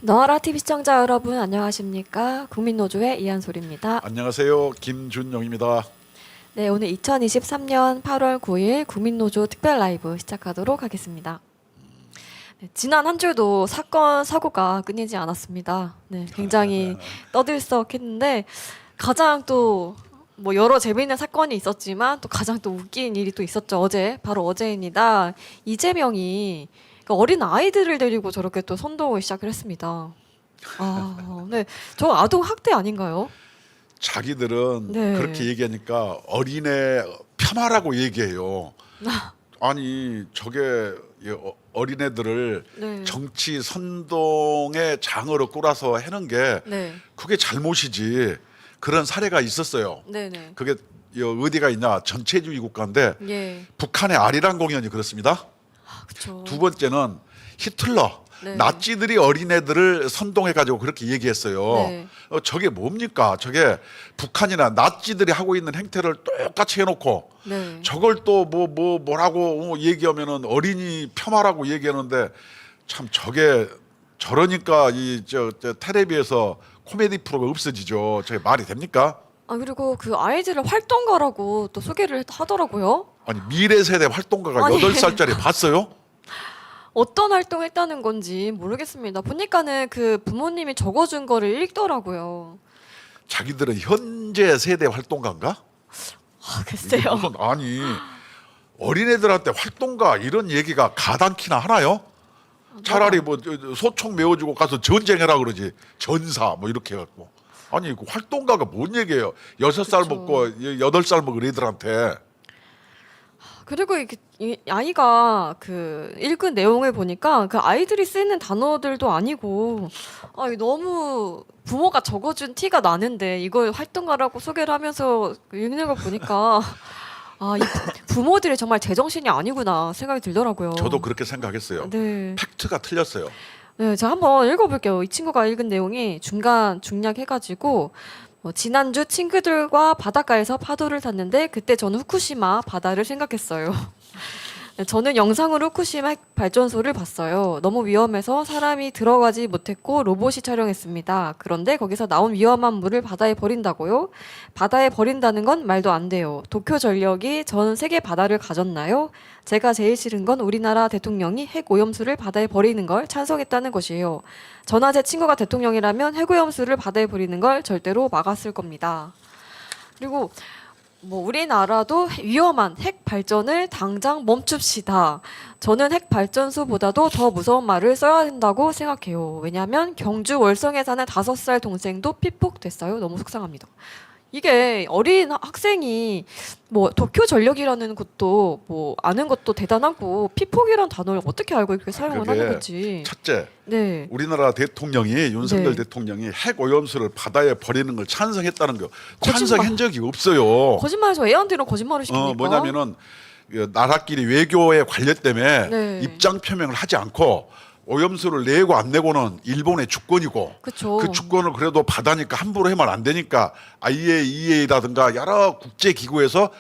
너하라 TV 시청자 여러분 안녕하십니까? 국민노조의 이한솔입니다. 안녕하세요. 김준용입니다. 네, 오늘 2023년 8월 9일 국민노조 특별 라이브 시작하도록 하겠습니다. 네, 지난 한 주도 사건 사고가 끊이지 않았습니다. 네, 굉장히 떠들썩했는데 가장 또 뭐 여러 재미있는 사건이 있었지만 또 가장 또 웃긴 일이 또 있었죠. 바로 어제입니다. 이재명이 어린 아이들을 데리고 저렇게 또 선동을 시작을 했습니다. 네, 저 아동 학대 아닌가요? 자기들은 네. 그렇게 얘기하니까 어린애 폄하라고 얘기해요. 아니 저게 어린애들을 네. 정치 선동의 장으로 꾸려서 해는 게 네, 그게 잘못이지. 그런 사례가 있었어요. 네네. 그게 어디가 있냐? 전체주의 국가인데 예, 북한의 아리랑 공연이 그렇습니다. 그렇죠. 두 번째는 히틀러, 네. 나치들이 어린애들을 선동해가지고 그렇게 얘기했어요. 네. 저게 뭡니까? 저게 북한이나 나치들이 하고 있는 행태를 똑같이 해놓고 네. 저걸 또 뭐라고 얘기하면은 어린이 폄하라고 얘기하는데 참 저게 저러니까 저 텔레비에서 코미디 프로가 없어지죠. 저게 말이 됩니까? 그리고 그 아이들을 활동가라고 또 소개를 하더라고요. 아니 미래 세대 활동가가 아니. 8살짜리 봤어요? 어떤 활동을 했다는 건지 모르겠습니다. 보니까는 그 부모님이 적어준 거를 읽더라고요. 자기들은 현재 세대 활동가인가? 글쎄요. 무슨 아니 어린애들한테 활동가 이런 얘기가 가당키나 하나요? 차라리 뭐 소총 메워주고 가서 전쟁해라 그러지. 전사 뭐 이렇게 해갖고 아니 그 활동가가 뭔 얘기예요? 6살 그쵸. 먹고 8살 먹은 애들한테. 그리고 이 아이가 그 읽은 내용을 보니까 그 아이들이 쓰는 단어들도 아니고 이거 너무 부모가 적어준 티가 나는데 이걸 활동가라고 소개를 하면서 읽는 걸 보니까 이 부모들이 정말 제정신이 아니구나 생각이 들더라고요. 저도 그렇게 생각했어요. 네. 팩트가 틀렸어요. 네, 제가 한번 읽어볼게요. 이 친구가 읽은 내용이 중간 중략해가지고 지난주 친구들과 바닷가에서 파도를 탔는데 그때 저는 후쿠시마 바다를 생각했어요. 네, 저는 영상으로 후쿠시마 핵 발전소를 봤어요. 너무 위험해서 사람이 들어가지 못했고 로봇이 촬영했습니다. 그런데 거기서 나온 위험한 물을 바다에 버린다고요? 바다에 버린다는 건 말도 안 돼요. 도쿄 전력이 전 세계 바다를 가졌나요? 제가 제일 싫은 건 우리나라 대통령이 핵 오염수를 바다에 버리는 걸 찬성했다는 것이에요. 저나 제 친구가 대통령이라면 핵 오염수를 바다에 버리는 걸 절대로 막았을 겁니다. 그리고 우리나라도 위험한 핵 발전을 당장 멈춥시다. 저는 핵 발전소보다도 더 무서운 말을 써야 된다고 생각해요. 왜냐하면 경주 월성에 사는 5살 동생도 피폭됐어요. 너무 속상합니다. 이게 어린 학생이 도쿄 전력이라는 것도 아는 것도 대단하고 피폭이라는 단어를 어떻게 알고 이렇게 사용을 그게 하는 건지. 첫째, 네. 우리나라 대통령이 윤석열 네. 대통령이 핵 오염수를 바다에 버리는 걸 찬성했다는 거 거짓말. 찬성한 적이 없어요. 거짓말해서 애한테는 거짓말을 시킵니까? 뭐냐면은 나라끼리 외교의 관련 때문에 네. 입장 표명을 하지 않고 오염수를 내고 안 내고는 일본의 주권이고 그쵸. 그 주권을 그래도 받으니까 함부로 하면 안 되니까 IAEA라든가 여러 국제 기구에서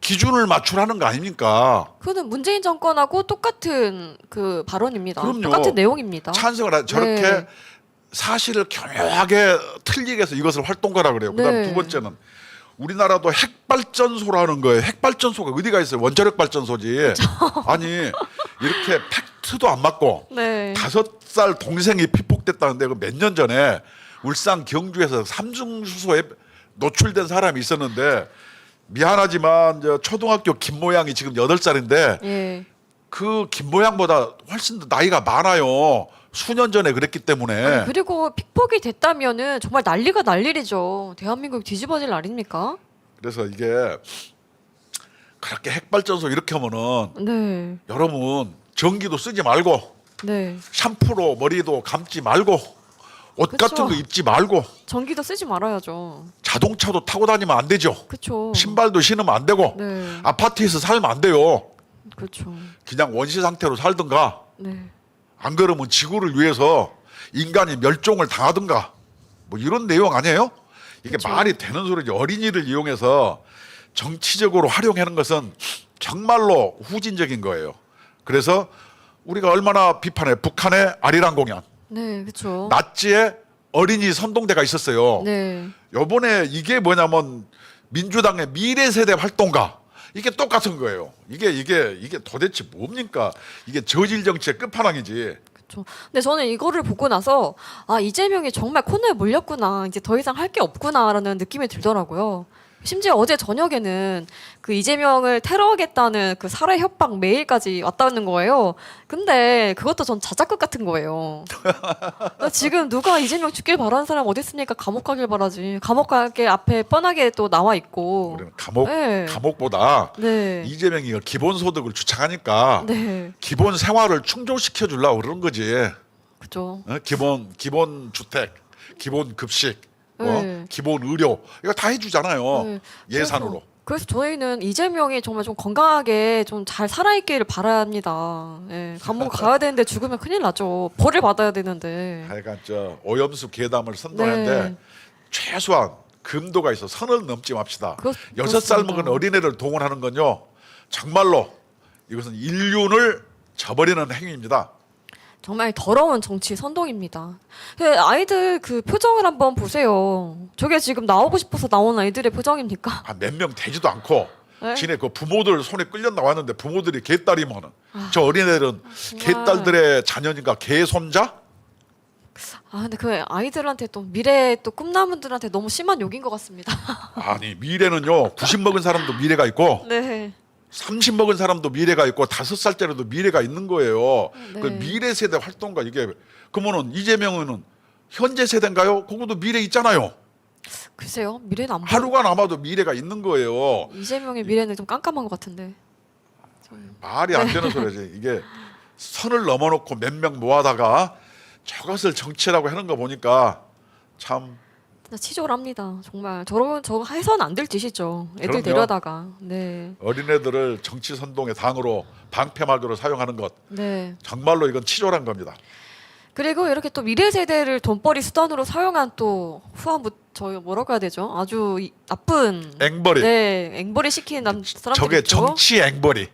기준을 맞추라는 거 아닙니까? 그거는 문재인 정권하고 똑같은 그 발언입니다. 그럼요. 똑같은 내용입니다. 찬성을 저렇게 네. 사실을 교묘하게 틀리게 해서 이것을 활동가라 그래요. 그다음 네. 두 번째는 우리나라도 핵발전소라는 거예요. 핵발전소가 어디가 있어요? 원자력 발전소지. 아니 이렇게 팩트도 안 맞고 네. 5살 동생이 피폭됐다는데 그 몇 년 전에 울산 경주에서 삼중수소에 노출된 사람이 있었는데 미안하지만 초등학교 김모양이 지금 8살인데 예. 그 김모양보다 훨씬 더 나이가 많아요. 수년 전에 그랬기 때문에. 그리고 픽폭이 됐다면은 정말 난리가 날 일이죠. 대한민국 뒤집어질 날입니까? 그래서 이게 그렇게 핵발전소 이렇게 하면은 네. 여러분 전기도 쓰지 말고 네. 샴푸로 머리도 감지 말고 옷 그쵸. 같은 거 입지 말고 전기도 쓰지 말아야죠. 자동차도 타고 다니면 안 되죠. 그렇죠. 신발도 신으면 안 되고 네. 아파트에서 살면 안 돼요. 그렇죠. 그냥 원시 상태로 살든가 네. 안 그러면 지구를 위해서 인간이 멸종을 당하든가 뭐 이런 내용 아니에요? 이게 그쵸. 말이 되는 소리지. 어린이를 이용해서 정치적으로 활용하는 것은 정말로 후진적인 거예요. 그래서 우리가 얼마나 비판해. 북한의 아리랑 공연, 네, 그렇죠. 나치의 어린이 선동대가 있었어요. 네, 요번에 이게 뭐냐면 민주당의 미래 세대 활동가, 이게 똑같은 거예요. 이게 도대체 뭡니까? 이게 저질 정치의 끝판왕이지. 그렇죠. 근데 저는 이거를 보고 나서 아 이재명이 정말 코너에 몰렸구나. 이제 더 이상 할 게 없구나라는 느낌이 들더라고요. 심지어 어제 저녁에는 그 이재명을 테러하겠다는 그 살해 협박 메일까지 왔다는 거예요. 근데 그것도 전 자작극 같은 거예요. 지금 누가 이재명 죽길 바라는 사람 어디 있습니까? 감옥 가길 바라지. 감옥 가게 앞에 뻔하게 또 나와 있고. 우리는 네. 감옥보다 네. 이재명이 기본소득을 주창하니까 네. 기본 생활을 충족시켜 주려고 그런 거지. 그죠. 기본 주택, 기본 급식, 네. 기본 의료 이거 다 해주잖아요. 네. 예산으로. 그래서 저희는 이재명이 정말 좀 건강하게 좀 잘 살아있기를 바랍니다. 예, 감옥 가야 되는데 죽으면 큰일 나죠. 벌을 받아야 되는데. 하여간 저 오염수 괴담을 선동하는데 네. 최소한 금도가 있어 선을 넘지 맙시다. 그렇습니다. 6살 먹은 어린애를 동원하는 건요 정말로 이것은 인륜을 저버리는 행위입니다. 정말 더러운 정치 선동입니다. 그 아이들 그 표정을 한번 보세요. 저게 지금 나오고 싶어서 나온 아이들의 표정입니까? 몇 명 되지도 않고 네? 지네 그 부모들 손에 끌려 나왔는데 부모들이 개딸이면은 저 어린애들은 정말. 개딸들의 자녀인가 개손자? 아 근데 그 아이들한테 또 미래 또 꿈나무들한테 너무 심한 욕인 것 같습니다. 아니 미래는요 90 먹은 사람도 미래가 있고 네. 30 먹은 사람도 미래가 있고 5살짜리도 미래가 있는 거예요. 네. 그 미래 세대 활동가 이게 그러면은 이재명은 현재 세대인가요? 그것도 미래 있잖아요. 글쎄요 미래는 안 보여. 하루가 남아도 미래가 있는 거예요. 이재명의 미래는 좀 깜깜한 것 같은데. 말이 안 되는 소리지. 이게 선을 넘어놓고 몇 명 모아다가 저것을 정치라고 하는 거 보니까 참 진짜 치졸합니다. 정말 저거 해서는 안 될 짓이죠. 애들 그럼요. 데려다가. 네. 어린애들을 정치 선동의 당으로 방패막으로 사용하는 것 네. 정말로 이건 치졸한 겁니다. 그리고 이렇게 또 미래 세대를 돈벌이 수단으로 사용한 또 후한부 저희 뭐라고 해야 되죠? 아주 나쁜 앵벌이. 네, 앵벌이 시킨 사람들 저게 있죠. 정치 앵벌이.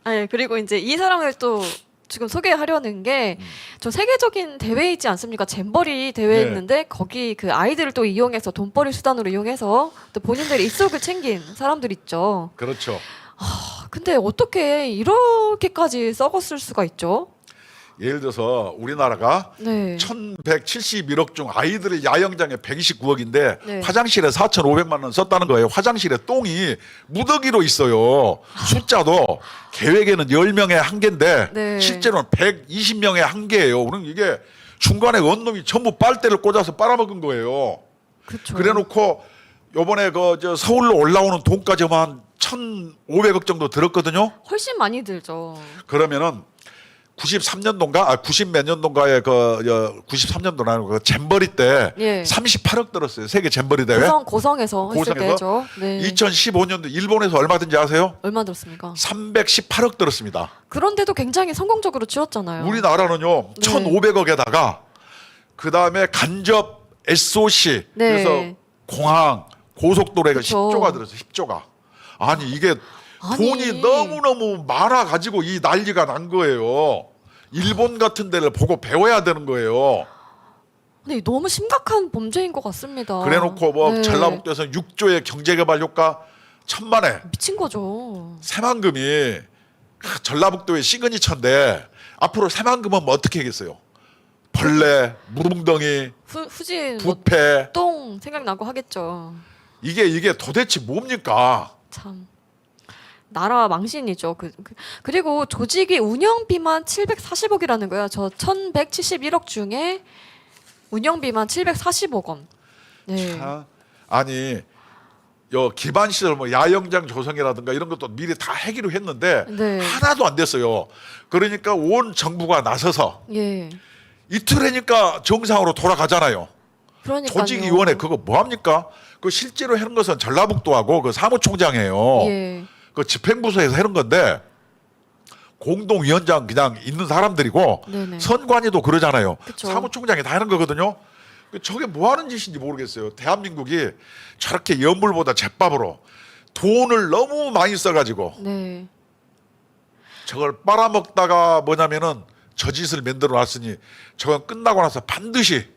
네, 그리고 이제 이 사람을 또 지금 소개하려는 게 저 세계적인 대회 있지 않습니까? 잼버리 대회 네. 있는데 거기 그 아이들을 또 이용해서 돈벌이 수단으로 이용해서 또 본인들의 입속을 챙긴 사람들 있죠. 그렇죠. 근데 어떻게 이렇게까지 썩었을 수가 있죠? 예를 들어서 우리나라가 네. 1171억 중 아이들의 야영장에 129억인데 네. 화장실에 4,500만 원 썼다는 거예요. 화장실에 똥이 무더기로 있어요. 숫자도 계획에는 10명에 한 개인데 네. 실제로는 120명에 한 개예요. 그럼 이게 중간에 원놈이 전부 빨대를 꽂아서 빨아먹은 거예요. 그렇죠. 그래놓고 요번에 저 서울로 올라오는 돈까지 한 1,500억 정도 들었거든요. 훨씬 많이 들죠. 그러면은 93년도인가 90 몇 년도인가에 93년도나 그 잼버리 때 예. 38억 들었어요. 세계 잼버리 대회. 고성에서 했을 고성에서? 때죠. 네. 2015년도 일본에서 얼마든지 아세요? 얼마 들었습니까? 318억 들었습니다. 그런데도 굉장히 성공적으로 치렀잖아요. 우리나라는요 네. 1,500억에다가 그 다음에 간접 SOC 네. 그래서 공항 고속도로에 그쵸. 10조가 들었어요. 10조가. 아니 이게 아니. 돈이 너무너무 많아 가지고 이 난리가 난 거예요. 일본 같은 데를 보고 배워야 되는 거예요. 근데 너무 심각한 범죄인 것 같습니다. 그래놓고 뭐 네. 전라북도에서 6조의 경제개발 효과 천만에 미친 거죠. 새만금이 전라북도의 시그니처인데 앞으로 새만금은 뭐 어떻게 하겠어요? 벌레, 무릉덩이, 후진, 뭐, 부패 똥 생각나고 하겠죠. 이게 도대체 뭡니까? 참. 나라 망신이죠. 그리고 조직이 운영비만 740억이라는 거예요. 저 1171억 중에 운영비만 740억 원. 네. 참, 아니 기반 시설 뭐 야영장 조성이라든가 이런 것도 미리 다 하기로 했는데 네. 하나도 안 됐어요. 그러니까 온 정부가 나서서 예. 이틀이니까 정상으로 돌아가잖아요. 그러니까요. 조직위원회 그거 뭐 합니까? 그 실제로 하는 것은 전라북도하고 그 사무총장이에요. 예. 그 집행부서에서 하는 건데 공동위원장 그냥 있는 사람들이고 네네. 선관위도 그러잖아요. 그쵸. 사무총장이 다 하는 거거든요. 저게 뭐 하는 짓인지 모르겠어요. 대한민국이 저렇게 연불보다 잿밥으로 돈을 너무 많이 써가지고 네. 저걸 빨아먹다가 뭐냐면은 저 짓을 만들어 놨으니 저건 끝나고 나서 반드시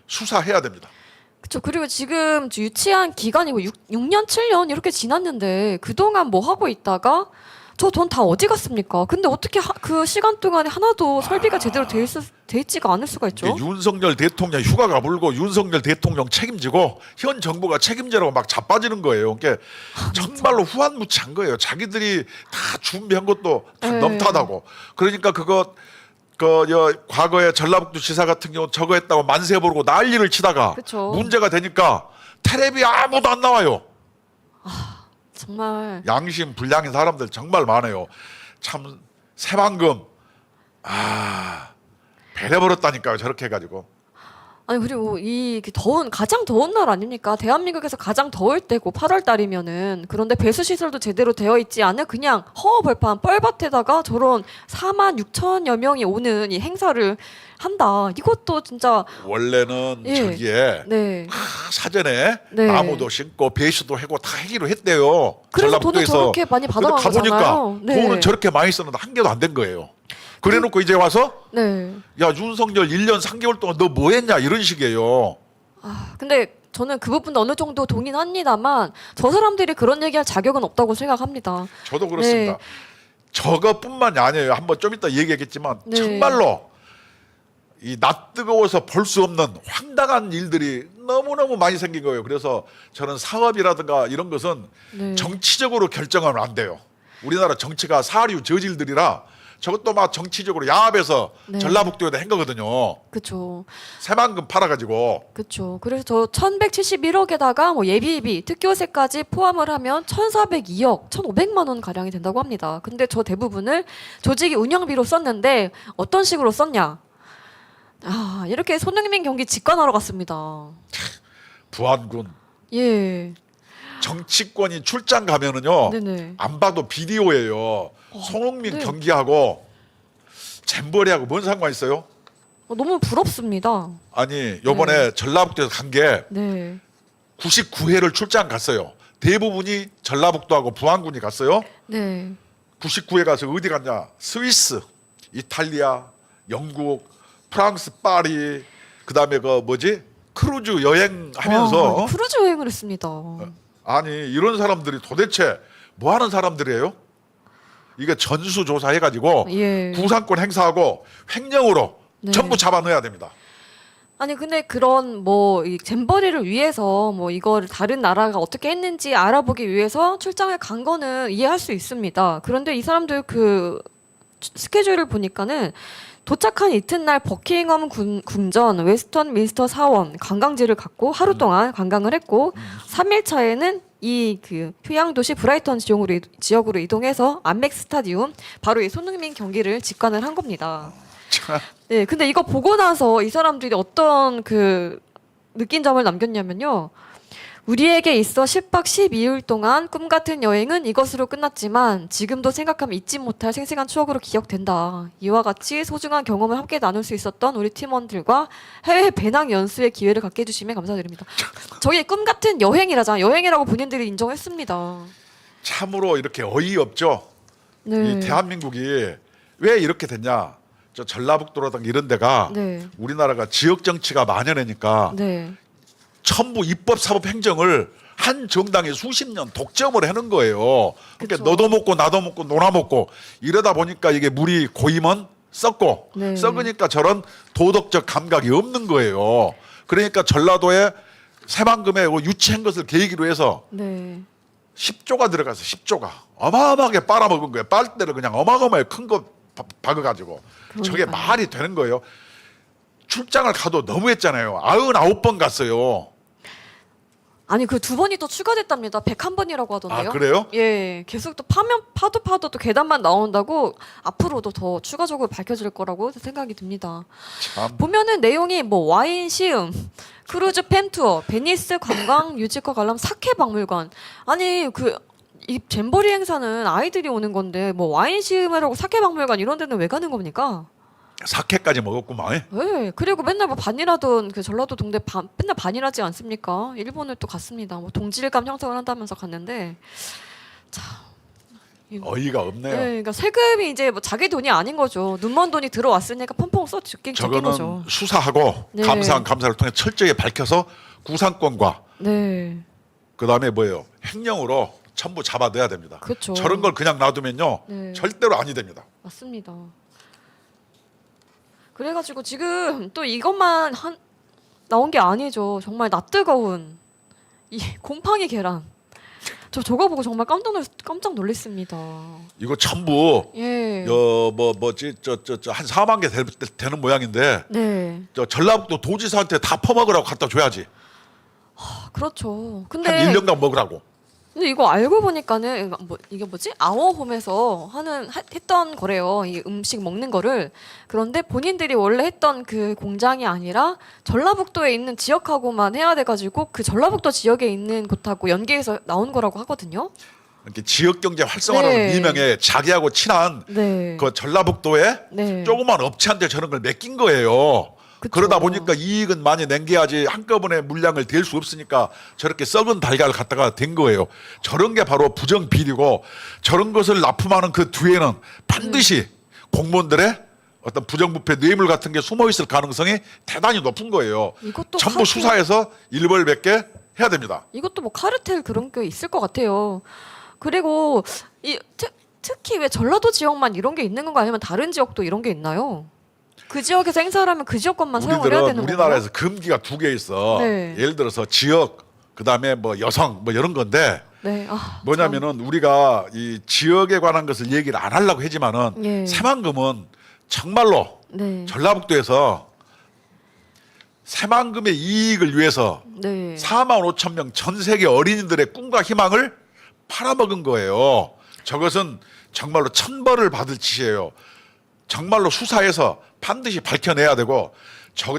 수사해야 됩니다. 그렇죠. 그리고 지금 유치한 기간이 뭐 6년, 7년 이렇게 지났는데 그동안 뭐 하고 있다가 저 돈 다 어디 갔습니까? 근데 어떻게 그 시간 동안에 하나도 설비가 제대로 돼 있지가 않을 수가 있죠? 이게 윤석열 대통령 휴가가 불고 윤석열 대통령 책임지고 현 정부가 책임지라고 막 자빠지는 거예요. 그러니까 정말로 후한무치한 거예요. 자기들이 다 준비한 것도 다 네. 넘타다고. 그러니까 과거에 전라북도 지사 같은 경우 저거 했다고 만세 부르고 난리를 치다가 그쵸. 문제가 되니까 텔레비 아무도 안 나와요. 정말 양심 불량인 사람들 정말 많아요. 참 새만금 배려버렸다니까요. 저렇게 해가지고. 아니 그리고 이 가장 더운 날 아닙니까? 대한민국에서 가장 더울 때고 8월 달이면은 그런데 배수 시설도 제대로 되어 있지 않은 그냥 허허벌판 뻘밭에다가 저런 4만 6천여 명이 오는 이 행사를 한다. 이것도 진짜 원래는 예. 저기에 네. 사전에 네. 나무도 심고 배수도 하고 다 하기로 했대요. 그래서 돈을 전라북도에서. 저렇게 많이 근데 받아간 가보니까 거잖아요. 네. 돈은 저렇게 많이 썼는데 한 개도 안 된 거예요. 그래놓고 이제 와서 네. 야 윤석열 1년 3개월 동안 너 뭐 했냐 이런 식이에요. 근데 저는 그 부분도 어느 정도 동의는 합니다만 저 사람들이 그런 얘기할 자격은 없다고 생각합니다. 저도 그렇습니다. 네. 저것뿐만이 아니에요. 한번 좀 이따 얘기하겠지만 네. 정말로 이 낯 뜨거워서 볼 수 없는 황당한 일들이 너무너무 많이 생긴 거예요. 그래서 저는 사업이라든가 이런 것은 네. 정치적으로 결정하면 안 돼요. 우리나라 정치가 사류 저질들이라 저것도 막 정치적으로 야합해서 네. 전라북도에다 한 거거든요. 그렇죠. 새만금 팔아가지고. 그렇죠. 그래서 저 1171억에다가 뭐 예비비, 특교세까지 포함을 하면 1,402억, 1,500만 원 가량이 된다고 합니다. 근데 저 대부분을 조직이 운영비로 썼는데 어떤 식으로 썼냐? 이렇게 손흥민 경기 직관하러 갔습니다. 부안군 예. 정치권이 출장 가면은요 네네. 안 봐도 비디오예요. 손흥민 네. 경기하고 잼버리하고 뭔 상관 있어요? 너무 부럽습니다. 아니 요번에 전라북도에서 간 게 네. 99회를 출장 갔어요. 대부분이 전라북도하고 부안군이 갔어요. 네. 99회 가서 어디 갔냐? 스위스, 이탈리아, 영국, 프랑스 파리, 그다음에 그 뭐지? 크루즈 여행하면서 와, 크루즈 여행을 했습니다. 아니 이런 사람들이 도대체 뭐 하는 사람들이에요? 이게 전수조사 해가지고 예. 구상권 행사하고 횡령으로 네. 전부 잡아넣어야 됩니다. 아니 근데 그런 이 잼버리를 위해서 이거를 다른 나라가 어떻게 했는지 알아보기 위해서 출장을 간 거는 이해할 수 있습니다. 그런데 이 사람들 그 스케줄을 보니까는 도착한 이튿날 버킹엄 궁전, 웨스턴 민스터 사원 관광지를 갔고 하루 동안 관광을 했고 3일 차에는 이 그 휴양 도시 브라이턴 지역으로 이동해서 안맥 스타디움 바로 이 손흥민 경기를 직관을 한 겁니다. 네, 근데 이거 보고 나서 이 사람들이 어떤 느낀 점을 남겼냐면요. 우리에게 있어 10박 12일 동안 꿈 같은 여행은 이것으로 끝났지만 지금도 생각하면 잊지 못할 생생한 추억으로 기억된다. 이와 같이 소중한 경험을 함께 나눌 수 있었던 우리 팀원들과 해외 배낭 연수의 기회를 갖게 해주시면 감사드립니다. 저게 꿈 같은 여행이라고 본인들이 인정했습니다. 참으로 이렇게 어이없죠. 네. 이 대한민국이 왜 이렇게 됐냐? 저 전라북도라든가 이런 데가 네. 우리나라가 지역 정치가 만연하니까 네. 전부 입법 사법 행정을 한 정당이 수십 년 독점을 해놓은 거예요. 그러니까 그쵸. 너도 먹고 나도 먹고 놀아 먹고 이러다 보니까 이게 물이 고이면 썩고 네. 썩으니까 저런 도덕적 감각이 없는 거예요. 그러니까 전라도에 새만금에 유치한 것을 계기로 해서 네. 10조가 들어가서 10조가 어마어마하게 빨아먹은 거예요. 빨대를 그냥 어마어마하게 큰 거 박아가지고 저게 그러니까요. 말이 되는 거예요. 출장을 가도 너무했잖아요. 99번 갔어요. 아니 그 2번이 또 추가됐답니다. 101번이라고 하던데요. 아, 그래요? 예, 계속 또 파도 또 계단만 나온다고 앞으로도 더 추가적으로 밝혀질 거라고 생각이 듭니다. 참. 보면은 내용이 와인 시음, 크루즈 팬 투어, 베니스 관광 뮤지컬 관람 사케 박물관. 아니 이 잼버리 행사는 아이들이 오는 건데 와인 시음하라고 사케 박물관 이런 데는 왜 가는 겁니까? 사케까지 먹었구만. 네, 그리고 맨날 뭐 반일하던 그 전라도 동네 맨날 반일하지 않습니까? 일본을 또 갔습니다. 뭐 동질감 형성을 한다면서 갔는데 어이가 없네요. 네, 그러니까 세금이 이제 뭐 자기 돈이 아닌 거죠. 눈먼 돈이 들어왔으니까 펑펑 써 적긴 저거는 거죠. 수사하고 네. 감사를 통해 철저히 밝혀서 구상권과 네, 그다음에 뭐예요? 횡령으로 전부 잡아내야 됩니다. 그렇죠. 저런 걸 그냥 놔두면요. 네. 절대로 아니 됩니다. 맞습니다. 그래가지고 지금 또 이것만 나온 게 아니죠. 정말 낯뜨거운 이 곰팡이 계란. 저거 보고 정말 깜짝 놀랐습니다. 이거 전부 예. 뭐지 저 한 4만 개 되는 모양인데 네. 저 전라북도 도지사한테 다 퍼먹으라고 갖다 줘야지. 그렇죠. 한 근데 1년간 먹으라고. 근데 이거 알고 보니까는 이게 뭐지? 아워홈에서 했던 거래요. 이 음식 먹는 거를. 그런데 본인들이 원래 했던 그 공장이 아니라 전라북도에 있는 지역하고만 해야 돼가지고 그 전라북도 지역에 있는 곳하고 연계해서 나온 거라고 하거든요. 이렇게 지역 경제 활성화라는 네. 비명에 자기하고 친한 네. 그 전라북도에 네. 조그만 업체한테 저런 걸 맡긴 거예요. 그쵸. 그러다 보니까 이익은 많이 남겨야지 한꺼번에 물량을 댈 수 없으니까 저렇게 썩은 달걀을 갖다가 댄 거예요. 저런 게 바로 부정 비리고 저런 것을 납품하는 그 뒤에는 반드시 공무원들의 어떤 부정부패 뇌물 같은 게 숨어 있을 가능성이 대단히 높은 거예요. 이것도 전부 수사해서 일벌백계 해야 됩니다. 이것도 뭐 카르텔 그런 게 있을 것 같아요. 그리고 특히 왜 전라도 지역만 이런 게 있는 건가 아니면 다른 지역도 이런 게 있나요? 그 지역에서 행사를 하면 그 지역 것만 사용을 해야 되는 건가요? 우리나라에서 금기가 2개 있어. 네. 예를 들어서 지역, 그다음에 뭐 여성 뭐 이런 건데 네. 뭐냐면은 우리가 이 지역에 관한 것을 얘기를 안 하려고 하지만은 예. 새만금은 정말로 네. 전라북도에서 새만금의 이익을 위해서 네. 4만 5천 명 전 세계 어린이들의 꿈과 희망을 팔아먹은 거예요. 저것은 정말로 천벌을 받을 짓이에요. 정말로 수사해서 반드시 밝혀내야 되고 저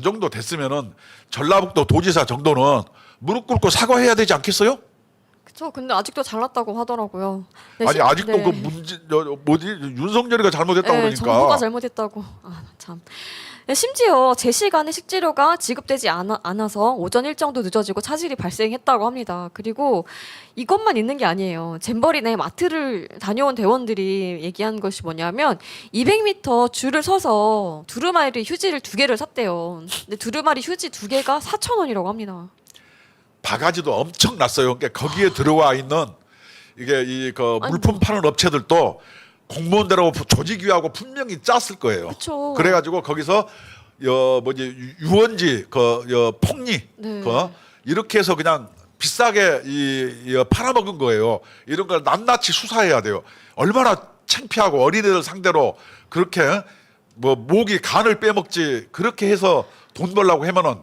정도 됐으면은 전라북도 도지사 정도는 무릎 꿇고 사과해야 되지 않겠어요? 그쵸. 근데 아직도 잘났다고 하더라고요. 네, 아니 아직도 네. 그 문제 뭐지 윤석열이가 잘못했다고 네, 그러니까 정부가 잘못했다고. 참. 네, 심지어 제 시간에 식재료가 지급되지 않아서 오전 일정도 늦어지고 차질이 발생했다고 합니다. 그리고 이것만 있는 게 아니에요. 잼버리 내 마트를 다녀온 대원들이 얘기한 것이 뭐냐면 200m 줄을 서서 두루마리 휴지를 2개를 샀대요. 근데 두루마리 휴지 2개가 4,000원이라고 합니다. 바가지도 엄청 났어요. 그러니까 거기에 들어와 있는 이게 이 그 물품 파는 업체들도 공무원들하고 조직위하고 분명히 짰을 거예요. 그쵸. 그래가지고 거기서 유원지 폭리 네. 이렇게 해서 그냥 비싸게 팔아먹은 거예요. 이런 걸 낱낱이 수사해야 돼요. 얼마나 창피하고 어린애들 상대로 그렇게 뭐 모기 간을 빼먹지 그렇게 해서 돈 벌려고 하면은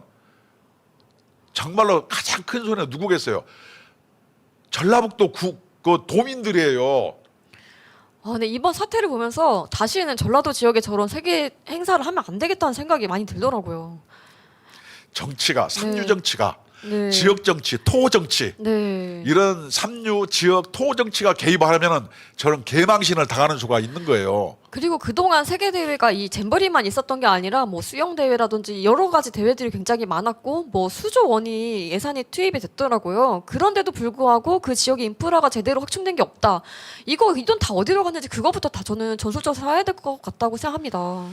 정말로 가장 큰 손해 누구겠어요? 전라북도 그 도민들이에요. 근데 이번 사태를 보면서 다시는 전라도 지역에 저런 세계 행사를 하면 안 되겠다는 생각이 많이 들더라고요. 정치가 삼류 정치가 네. 지역 정치, 토 정치 네. 이런 삼류 지역 토 정치가 개입하면은 저런 개망신을 당하는 수가 있는 거예요. 그리고 그동안 세계 대회가 이 잼버리만 있었던 게 아니라 뭐 수영 대회라든지 여러 가지 대회들이 굉장히 많았고 뭐 수조 원이 예산이 투입이 됐더라고요. 그런데도 불구하고 그 지역의 인프라가 제대로 확충된 게 없다. 이 돈 다 어디로 갔는지 그거부터 다 저는 전술조사 해야 될 것 같다고 생각합니다.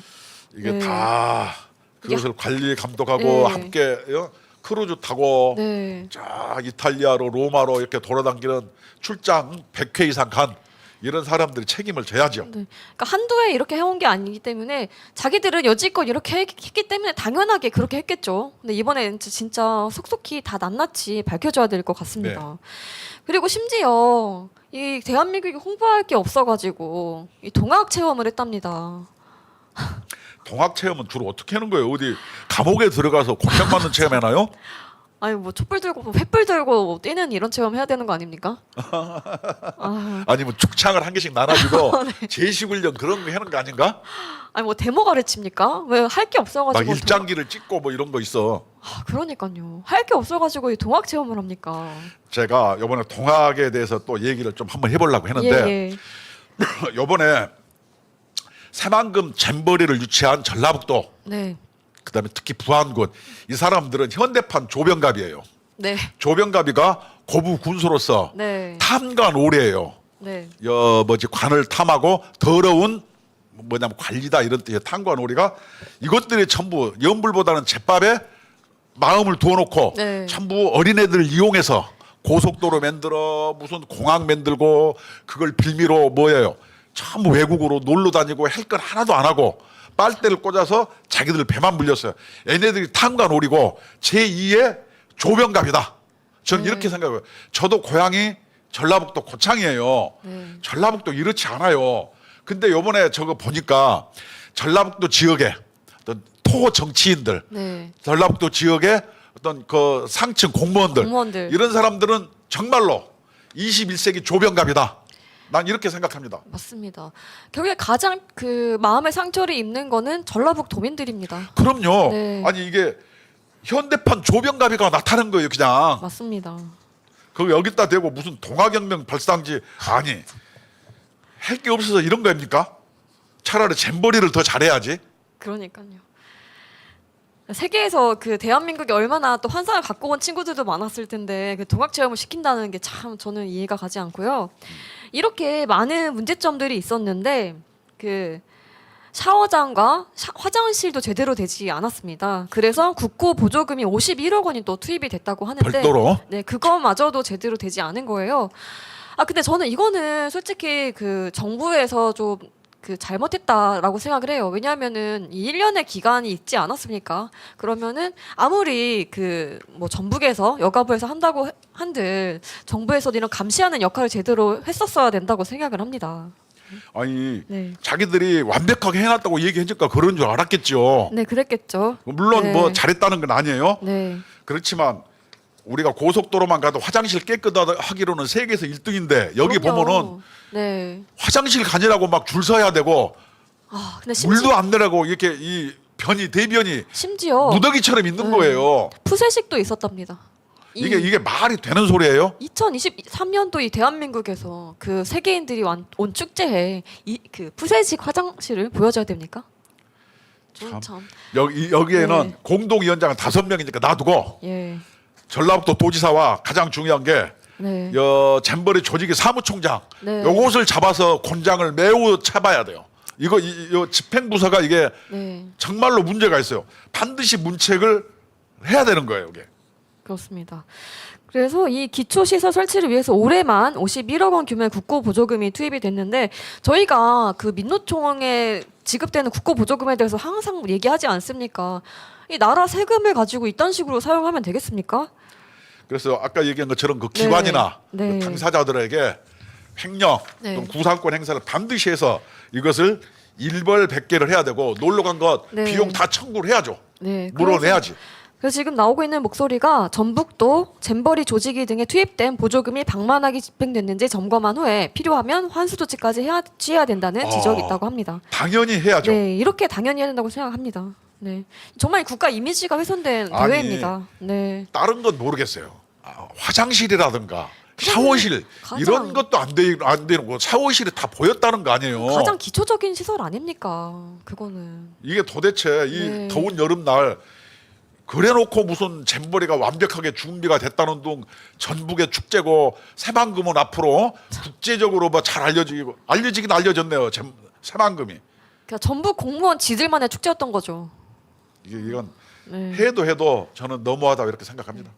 이게 네. 다 그것을 관리 감독하고 네. 함께 크루즈 타고 네. 자 이탈리아로 로마로 이렇게 돌아다니는 출장 100회 이상 간 이런 사람들이 책임을 져야죠. 네. 그러니까 한두 해 이렇게 해온 게 아니기 때문에 자기들은 여지껏 이렇게 했기 때문에 당연하게 그렇게 했겠죠. 근데 이번엔 진짜 속속히 다 낱낱이 밝혀줘야 될 것 같습니다. 그리고 심지어 이 대한민국이 홍보할 게 없어가지고 이 동학 체험을 했답니다. 동학 체험은 주로 어떻게 하는 거예요? 어디 감옥에 들어가서 곤약 맞는 체험 해나요? 아니 뭐 촛불 들고 횃불 들고 뛰는 이런 체험 해야 되는 거 아닙니까? 아니면 죽창을 한 개씩 나눠주고 네. 제식훈련 그런 거 하는 거 아닌가? 아니 뭐 데모 가르칩니까? 왜 할 게 없어가지고 막 일장기를 찍고 뭐 이런 거 있어. 그러니까요. 할 게 없어가지고 이 동학 체험을 합니까? 제가 이번에 동학에 대해서 또 얘기를 좀 한번 해보려고 했는데 예. 이번에 새만금 잼버리를 유치한 전라북도, 네. 그다음에 특히 부안군, 이 사람들은 현대판 조병갑이에요. 네. 조병갑이가 고부 군수로서 네. 탐과 노래예요. 네. 관을 탐하고 더러운 뭐냐면 관리다 이런 뜻의 탐과 놀이가 이것들이 전부 연불보다는 제밥에 마음을 두어놓고 네. 전부 어린애들을 이용해서 고속도로 만들어 무슨 공항 만들고 그걸 빌미로 뭐예요? 전부 외국으로 놀러 다니고 할 건 하나도 안 하고 빨대를 꽂아서 자기들 배만 불렸어요. 얘네들이 탐과 놀이고 제2의 조병갑이다. 저는 이렇게 생각해요. 저도 고향이 전라북도 고창이에요. 네. 전라북도 이렇지 않아요. 근데 요번에 저거 보니까 전라북도 지역에 어떤 토 정치인들, 네. 전라북도 지역의 어떤 그 상층 공무원들, 이런 사람들은 정말로 21세기 조병갑이다. 난 이렇게 생각합니다. 맞습니다. 결국에 가장 그 마음의 상처를 입는 거는 전라북도민들입니다. 그럼요. 네. 아니 이게 현대판 조병갑이가 나타난 거예요, 그냥. 맞습니다. 그 여기다 대고 무슨 동아경명 발상지 아니 할 게 없어서 이런 거입니까? 차라리 잼버리를 더 잘해야지. 그러니까요. 세계에서 그 대한민국이 얼마나 또 환상을 갖고 온 친구들도 많았을 텐데 그 동학 체험을 시킨다는 게 참 저는 이해가 가지 않고요. 이렇게 많은 문제점들이 있었는데 그 샤워장과 화장실도 제대로 되지 않았습니다. 그래서 국고 보조금이 51억 원이 또 투입이 됐다고 하는데 별도로? 네, 그거마저도 제대로 되지 않은 거예요. 아 근데 저는 이거는 솔직히 그 정부에서 좀 그 잘못했다라고 생각을 해요. 왜냐하면은 이 1년의 기간이 있지 않았습니까? 그러면은 아무리 그 뭐 전북에서 여가부에서 한다고 한들 정부에서도 이런 감시하는 역할을 제대로 했었어야 된다고 생각을 합니다. 아니 네. 자기들이 완벽하게 해놨다고 얘기해줄까 그런 줄 알았겠죠. 네, 그랬겠죠. 물론 네. 뭐 잘했다는 건 아니에요. 네. 그렇지만 우리가 고속도로만 가도 화장실 깨끗하기로는 세계에서 1등인데 여기 그럼요. 보면은 네. 화장실 가느라고 막 줄 서야 되고 아, 근데 물도 안 내라고 이렇게 이 대변이 심지어 무더기처럼 있는 네. 거예요. 푸세식도 있었답니다. 이게 말이 되는 소리예요? 2023년도 이 대한민국에서 그 세계인들이 온 축제에 이 그 푸세식 화장실을 보여줘야 됩니까? 참. 여기에는 네. 공동위원장은 5명이니까 놔두고 예. 전라북도 도지사와 가장 중요한 게 네. 잼버리 조직위 사무총장 네. 요것을 잡아서 곤장을 매우 쳐봐야 돼요. 이거 집행부서가 이게 네. 정말로 문제가 있어요. 반드시 문책을 해야 되는 거예요. 이게. 그렇습니다. 그래서 이 기초시설 설치를 위해서 올해만 51억 원 규모의 국고 보조금이 투입이 됐는데 저희가 그 민노총에 지급되는 국고 보조금에 대해서 항상 얘기하지 않습니까? 이 나라 세금을 가지고 이딴 식으로 사용하면 되겠습니까? 그래서 아까 얘기한 것처럼 그 기관이나 네. 그 당사자들에게 횡령, 네. 또는 구상권 행사를 반드시 해서 이것을 일벌백계를 해야 되고 놀러 간 것 네. 비용 다 청구를 해야죠. 네. 물어내야지. 그래서 지금 나오고 있는 목소리가 전북도 잼버리 조직위 등에 투입된 보조금이 방만하게 집행됐는지 점검한 후에 필요하면 환수 조치까지 취해야 된다는 지적이 있다고 합니다. 당연히 해야죠. 네, 이렇게 당연히 해야 된다고 생각합니다. 네, 정말 국가 이미지가 훼손된 아니, 대회입니다. 네, 다른 건 모르겠어요. 화장실이라든가 샤워실 가장- 이런 것도 안 되는 거 샤워실이 다 보였다는 거 아니에요. 가장 기초적인 시설 아닙니까? 그거는. 이게 도대체 이 네. 더운 여름날 그래놓고 무슨 잼버리가 완벽하게 준비가 됐다는 둥 전북의 축제고 새만금은 앞으로 국제적으로 뭐 잘 알려지긴 알려졌네요. 새만금이 그러니까 전북 공무원 지들만의 축제였던 거죠. 이건 네. 해도 저는 너무하다 이렇게 생각합니다.